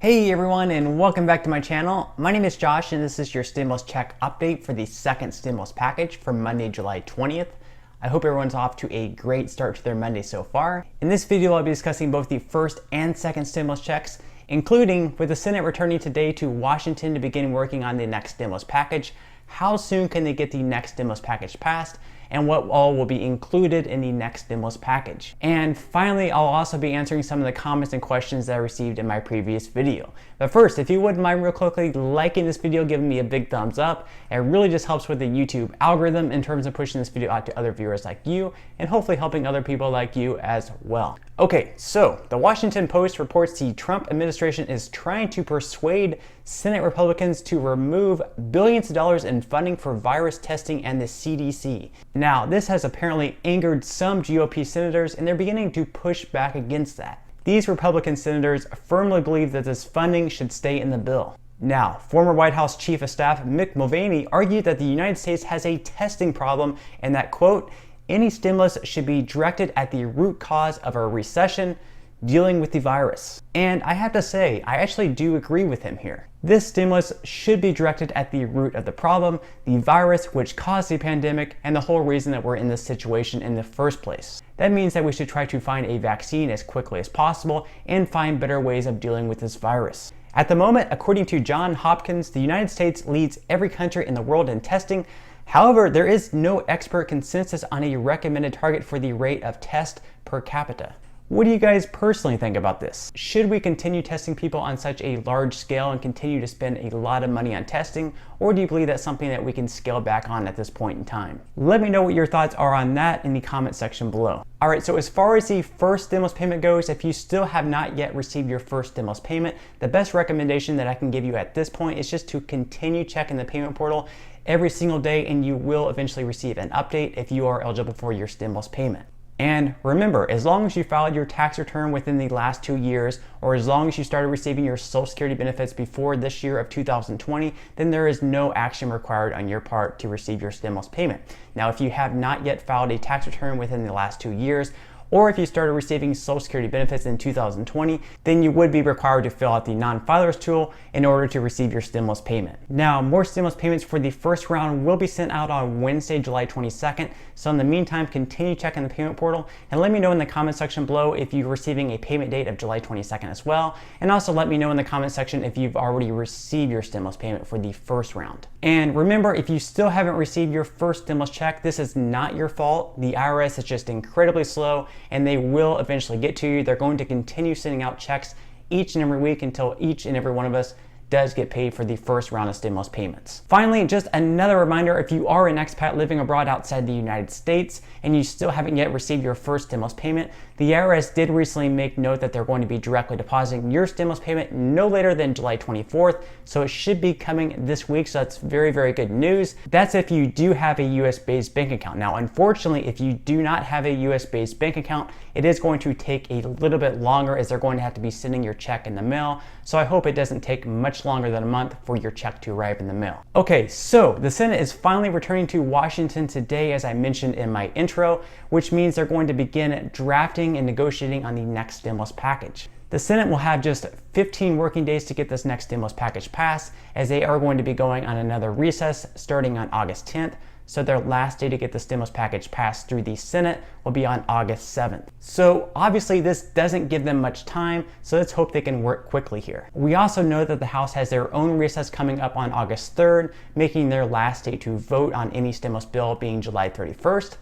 Hey everyone, and welcome back to my channel. My name is Josh and this is your stimulus check update for the second stimulus package for Monday, July 20th. I hope everyone's off to a great start to their Monday so far. In this video, I'll be discussing both the first and second stimulus checks, including with the Senate returning today to Washington to begin working on the next stimulus package, how soon can they get the next stimulus package passed, and what all will be included in the next stimulus package. And finally, I'll also be answering some of the comments and questions that I received in my previous video. But first, if you wouldn't mind real quickly liking this video, giving me a big thumbs up, it really just helps with the YouTube algorithm in terms of pushing this video out to other viewers like you, and hopefully helping other people like you as well. Okay, so the Washington Post reports the Trump administration is trying to persuade Senate Republicans to remove billions of dollars in funding for virus testing and the CDC. Now, this has apparently angered some GOP senators, and they're beginning to push back against that. These Republican senators firmly believe that this funding should stay in the bill. Now, former White House Chief of Staff Mick Mulvaney argued that the United States has a testing problem and that, quote, any stimulus should be directed at the root cause of a recession, dealing with the virus. And I have to say, I actually do agree with him here. This stimulus should be directed at the root of the problem, the virus which caused the pandemic and the whole reason that we're in this situation in the first place. That means that we should try to find a vaccine as quickly as possible and find better ways of dealing with this virus. At the moment, according to Johns Hopkins, the United States leads every country in the world in testing. However, there is no expert consensus on a recommended target for the rate of test per capita. What do you guys personally think about this? Should we continue testing people on such a large scale and continue to spend a lot of money on testing? Or do you believe that's something that we can scale back on at this point in time? Let me know what your thoughts are on that in the comment section below. All right, so as far as the first stimulus payment goes, if you still have not yet received your first stimulus payment, the best recommendation that I can give you at this point is just to continue checking the payment portal every single day, and you will eventually receive an update if you are eligible for your stimulus payment. And remember, as long as you filed your tax return within the last 2 years, or as long as you started receiving your Social Security benefits before this year of 2020, then there is no action required on your part to receive your stimulus payment. Now, if you have not yet filed a tax return within the last 2 years, or if you started receiving Social Security benefits in 2020, then you would be required to fill out the non-filers tool in order to receive your stimulus payment. Now, more stimulus payments for the first round will be sent out on Wednesday, July 22nd. So in the meantime, continue checking the payment portal and let me know in the comment section below if you're receiving a payment date of July 22nd as well. And also let me know in the comment section if you've already received your stimulus payment for the first round. And remember, if you still haven't received your first stimulus check, this is not your fault. The IRS is just incredibly slow, and they will eventually get to you. They're going to continue sending out checks each and every week until each and every one of us does get paid for the first round of stimulus payments. Finally, just another reminder, if you are an expat living abroad outside the United States and you still haven't yet received your first stimulus payment, the IRS did recently make note that they're going to be directly depositing your stimulus payment no later than July 24th, so it should be coming this week, so that's very, very good news. That's if you do have a US-based bank account. Now, unfortunately, if you do not have a US-based bank account, it is going to take a little bit longer as they're going to have to be sending your check in the mail, so I hope it doesn't take much longer than a month for your check to arrive in the mail. Okay, so the Senate is finally returning to Washington today, as I mentioned in my intro, which means they're going to begin drafting and negotiating on the next stimulus package. The Senate will have just 15 working days to get this next stimulus package passed, as they are going to be going on another recess starting on August 10th. So their last day to get the stimulus package passed through the Senate will be on August 7th. So obviously this doesn't give them much time, so let's hope they can work quickly here. We also know that the House has their own recess coming up on August 3rd, making their last day to vote on any stimulus bill being July 31st.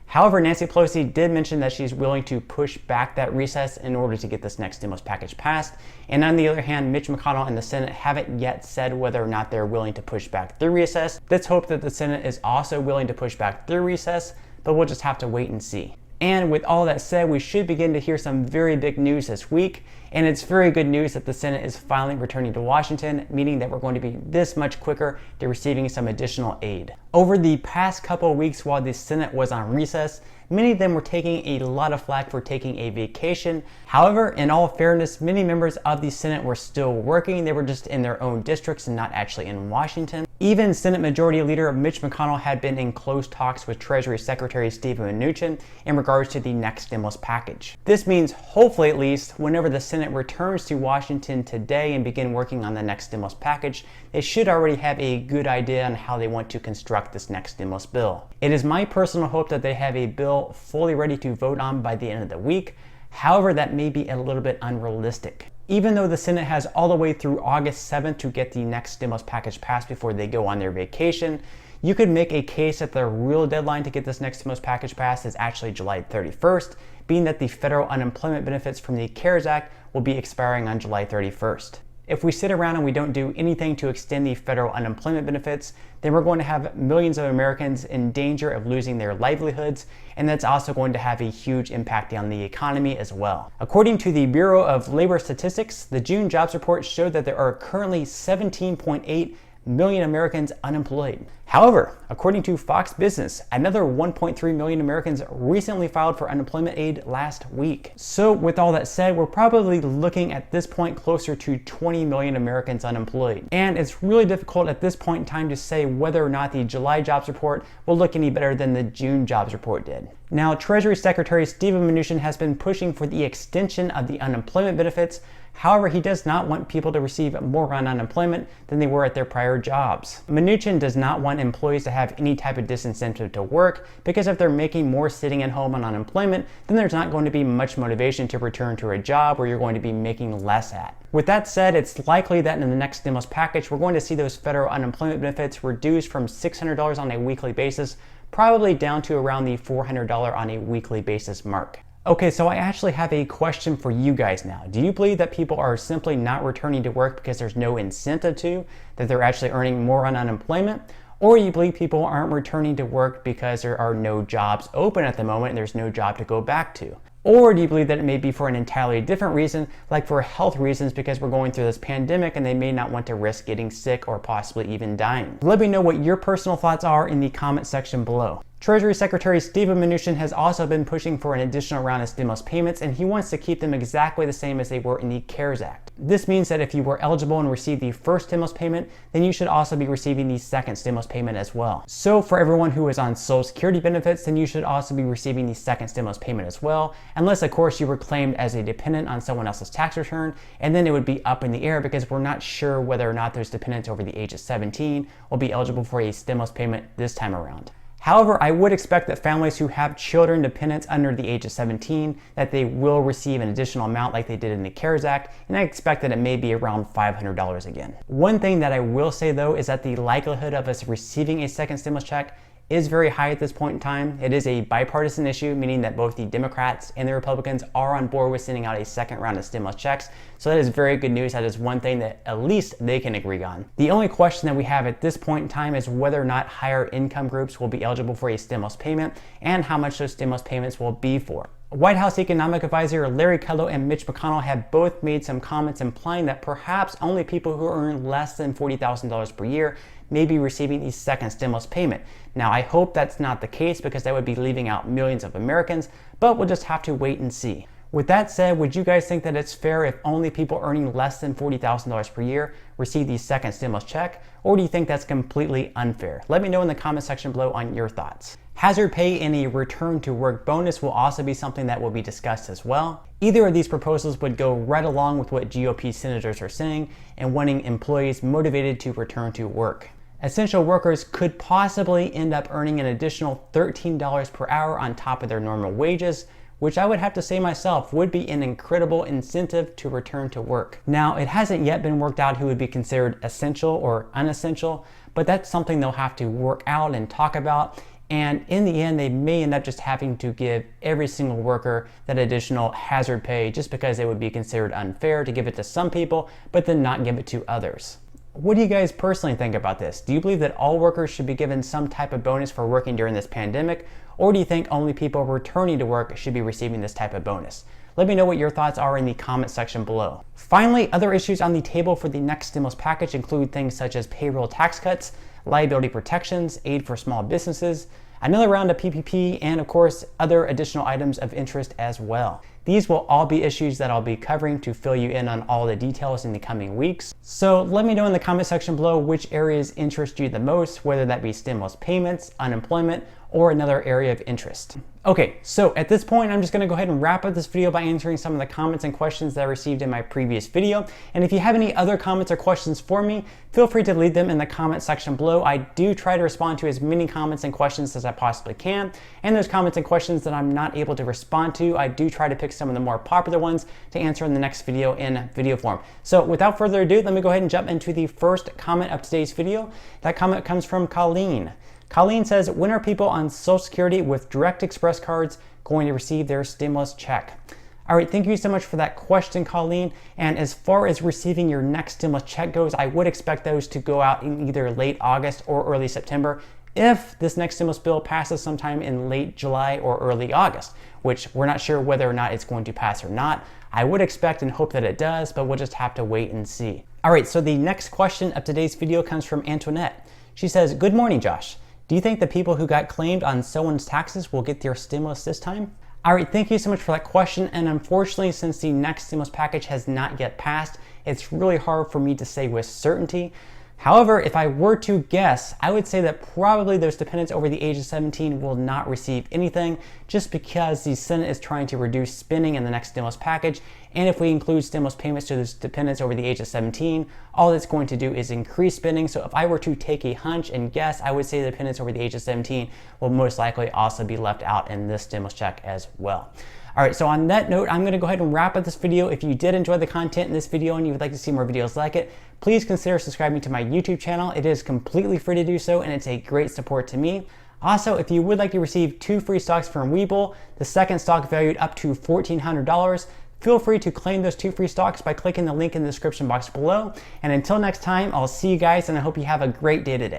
However, Nancy Pelosi did mention that she's willing to push back that recess in order to get this next stimulus package passed. And on the other hand, Mitch McConnell and the Senate haven't yet said whether or not they're willing to push back their recess. Let's hope that the Senate is also willing to push back their recess, but we'll just have to wait and see. And with all that said, we should begin to hear some very big news this week. And it's very good news that the Senate is finally returning to Washington, meaning that we're going to be this much quicker to receiving some additional aid. Over the past couple of weeks while the Senate was on recess, many of them were taking a lot of flack for taking a vacation. However, in all fairness, many members of the Senate were still working. They were just in their own districts and not actually in Washington. Even Senate Majority Leader Mitch McConnell had been in close talks with Treasury Secretary Steven Mnuchin in regards to the next stimulus package. This means, hopefully at least, whenever the Senate returns to Washington today and begin working on the next stimulus package, they should already have a good idea on how they want to construct this next stimulus bill. It is my personal hope that they have a bill fully ready to vote on by the end of the week. However, that may be a little bit unrealistic. Even though the Senate has all the way through August 7th to get the next stimulus package passed before they go on their vacation, you could make a case that the real deadline to get this next stimulus package passed is actually July 31st, being that the federal unemployment benefits from the CARES Act will be expiring on July 31st. If we sit around and we don't do anything to extend the federal unemployment benefits, then we're going to have millions of Americans in danger of losing their livelihoods, and that's also going to have a huge impact on the economy as well. According to the Bureau of Labor Statistics, the June jobs report showed that there are currently 17.8 million Americans unemployed. However, according to Fox Business, another 1.3 million Americans recently filed for unemployment aid last week. So with all that said, we're probably looking at this point closer to 20 million Americans unemployed. And it's really difficult at this point in time to say whether or not the July jobs report will look any better than the June jobs report did. Now, Treasury Secretary Steven Mnuchin has been pushing for the extension of the unemployment benefits. However, he does not want people to receive more on unemployment than they were at their prior jobs. Mnuchin does not want employees to have any type of disincentive to work, because if they're making more sitting at home on unemployment, then there's not going to be much motivation to return to a job where you're going to be making less at. With that said, it's likely that in the next stimulus package, we're going to see those federal unemployment benefits reduced from $600 on a weekly basis, probably down to around the $400 on a weekly basis mark. Okay, so I actually have a question for you guys now. Do you believe that people are simply not returning to work because there's no incentive to, that they're actually earning more on unemployment? Or you believe people aren't returning to work because there are no jobs open at the moment and there's no job to go back to? Or do you believe that it may be for an entirely different reason, like for health reasons because we're going through this pandemic and they may not want to risk getting sick or possibly even dying? Let me know what your personal thoughts are in the comment section below. Treasury Secretary Steven Mnuchin has also been pushing for an additional round of stimulus payments, and he wants to keep them exactly the same as they were in the CARES Act. This means that if you were eligible and received the first stimulus payment, then you should also be receiving the second stimulus payment as well. So for everyone who is on Social Security benefits, then you should also be receiving the second stimulus payment as well, unless of course you were claimed as a dependent on someone else's tax return, and then it would be up in the air because we're not sure whether or not those dependents over the age of 17 will be eligible for a stimulus payment this time around. However, I would expect that families who have children dependents under the age of 17, that they will receive an additional amount like they did in the CARES Act, and I expect that it may be around $500 again. One thing that I will say though is that the likelihood of us receiving a second stimulus check is very high at this point in time. It is a bipartisan issue, meaning that both the Democrats and the Republicans are on board with sending out a second round of stimulus checks. So that is very good news. That is one thing that at least they can agree on. The only question that we have at this point in time is whether or not higher income groups will be eligible for a stimulus payment and how much those stimulus payments will be for. White House Economic Advisor Larry Kudlow and Mitch McConnell have both made some comments implying that perhaps only people who earn less than $40,000 per year may be receiving the second stimulus payment. Now, I hope that's not the case because that would be leaving out millions of Americans, but we'll just have to wait and see. With that said, would you guys think that it's fair if only people earning less than $40,000 per year receive the second stimulus check? Or do you think that's completely unfair? Let me know in the comment section below on your thoughts. Hazard pay and a return to work bonus will also be something that will be discussed as well. Either of these proposals would go right along with what GOP senators are saying and wanting employees motivated to return to work. Essential workers could possibly end up earning an additional $13 per hour on top of their normal wages, which I would have to say myself would be an incredible incentive to return to work. Now, it hasn't yet been worked out who would be considered essential or unessential, but that's something they'll have to work out and talk about. And in the end, they may end up just having to give every single worker that additional hazard pay just because it would be considered unfair to give it to some people, but then not give it to others. What do you guys personally think about this? Do you believe that all workers should be given some type of bonus for working during this pandemic? Or do you think only people returning to work should be receiving this type of bonus? Let me know what your thoughts are in the comment section below. Finally, other issues on the table for the next stimulus package include things such as payroll tax cuts, liability protections, aid for small businesses, another round of PPP, and of course, other additional items of interest as well. These will all be issues that I'll be covering to fill you in on all the details in the coming weeks. So let me know in the comment section below which areas interest you the most, whether that be stimulus payments, unemployment, or another area of interest. Okay, so at this point, I'm just gonna go ahead and wrap up this video by answering some of the comments and questions that I received in my previous video. And if you have any other comments or questions for me, feel free to leave them in the comment section below. I do try to respond to as many comments and questions as I possibly can. And those comments and questions that I'm not able to respond to, I do try to pick some of the more popular ones to answer in the next video in video form. So without further ado, let me go ahead and jump into the first comment of today's video. That comment comes from Colleen. Colleen says, when are people on Social Security with Direct Express cards going to receive their stimulus check? All right, thank you so much for that question, Colleen. And as far as receiving your next stimulus check goes, I would expect those to go out in either late August or early September if this next stimulus bill passes sometime in late July or early August, which we're not sure whether or not it's going to pass or not. I would expect and hope that it does, but we'll just have to wait and see. All right, so the next question of today's video comes from Antoinette. She says, good morning, Josh. Do you think the people who got claimed on someone's taxes will get their stimulus this time? All right, thank you so much for that question. And unfortunately, since the next stimulus package has not yet passed, it's really hard for me to say with certainty. However, if I were to guess, I would say that probably those dependents over the age of 17 will not receive anything just because the Senate is trying to reduce spending in the next stimulus package. And if we include stimulus payments to those dependents over the age of 17, all it's going to do is increase spending. So if I were to take a hunch and guess, I would say the dependents over the age of 17 will most likely also be left out in this stimulus check as well. All right, so on that note, I'm gonna go ahead and wrap up this video. If you did enjoy the content in this video and you would like to see more videos like it, please consider subscribing to my YouTube channel. It is completely free to do so, and it's a great support to me. Also, if you would like to receive 2 free stocks from Webull, the second stock valued up to $1,400, feel free to claim those 2 free stocks by clicking the link in the description box below. And until next time, I'll see you guys, and I hope you have a great day today.